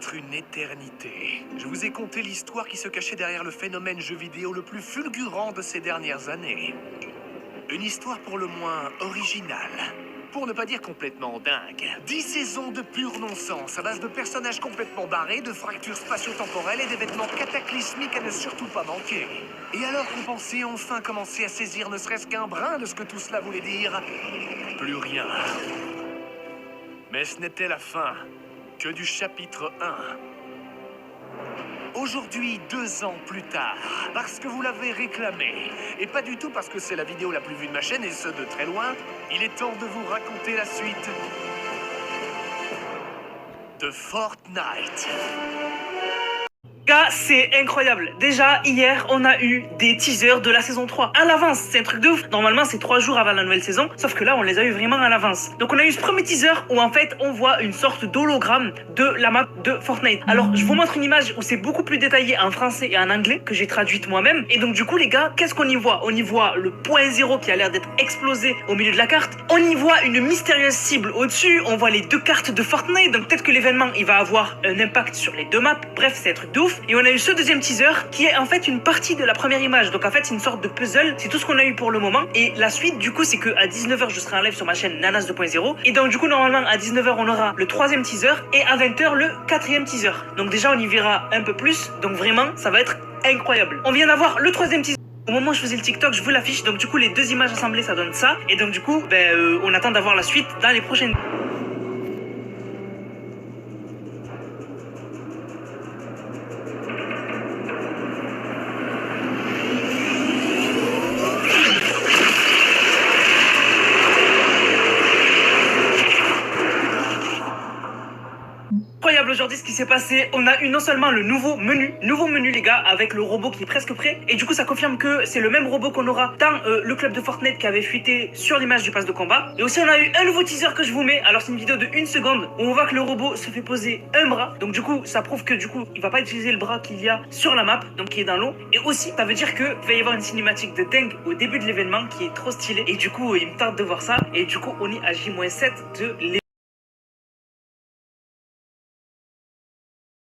être une éternité. Je vous ai conté l'histoire qui se cachait derrière le phénomène jeu vidéo le plus fulgurant de ces dernières années. Une histoire pour le moins originale. Pour ne pas dire complètement dingue. 10 saisons de pur non-sens, à base de personnages complètement barrés, de fractures spatio-temporelles et d'événements cataclysmiques à ne surtout pas manquer. Et alors qu'on pensait enfin commencer à saisir ne serait-ce qu'un brin de ce que tout cela voulait dire, plus rien. Mais ce n'était la fin que du chapitre 1. Aujourd'hui, 2 ans plus tard, parce que vous l'avez réclamé, et pas du tout parce que c'est la vidéo la plus vue de ma chaîne, et ce de très loin, il est temps de vous raconter la suite de Fortnite. Gars, c'est incroyable. Déjà, hier, on a eu des teasers de la saison 3 à l'avance. C'est un truc de ouf. Normalement, c'est 3 jours avant la nouvelle saison. Sauf que là, on les a eu vraiment à l'avance. Donc, on a eu ce premier teaser où, en fait, on voit une sorte d'hologramme de la map de Fortnite. Alors, je vous montre une image où c'est beaucoup plus détaillé en français et en anglais, que j'ai traduite moi-même. Et donc, du coup, les gars, qu'est-ce qu'on y voit? On y voit le point 0 qui a l'air d'être explosé au milieu de la carte. On y voit une mystérieuse cible au-dessus. On voit les 2 cartes de Fortnite. Donc, peut-être que l'événement, il va avoir un impact sur les 2 maps. Bref, c'est un truc de ouf. Et on a eu ce deuxième teaser qui est en fait une partie de la première image. Donc en fait c'est une sorte de puzzle. C'est tout ce qu'on a eu pour le moment. Et la suite du coup c'est que à 19h je serai en live sur ma chaîne Nanas 2.0. Et donc du coup normalement à 19h on aura le 3e teaser. Et à 20h le 4e teaser. Donc déjà on y verra un peu plus. Donc vraiment ça va être incroyable. On vient d'avoir le 3e teaser. Au moment où je faisais le TikTok, je vous l'affiche. Donc du coup les 2 images assemblées ça donne ça. Et donc du coup on attend d'avoir la suite dans les prochaines... Incroyable aujourd'hui ce qui s'est passé. On a eu non seulement le nouveau menu les gars, avec le robot qui est presque prêt. Et du coup ça confirme que c'est le même robot qu'on aura dans le club de Fortnite qui avait fuité sur l'image du pass de combat. Et aussi on a eu un nouveau teaser que je vous mets. Alors c'est une vidéo de 1 seconde où on voit que le robot se fait poser un bras. Donc du coup ça prouve que du coup il va pas utiliser le bras qu'il y a sur la map, donc qui est dans l'eau. Et aussi ça veut dire que il va y avoir une cinématique de dingue au début de l'événement qui est trop stylée. Et du coup il me tarde de voir ça. Et du coup on est à J-7 de l'événement.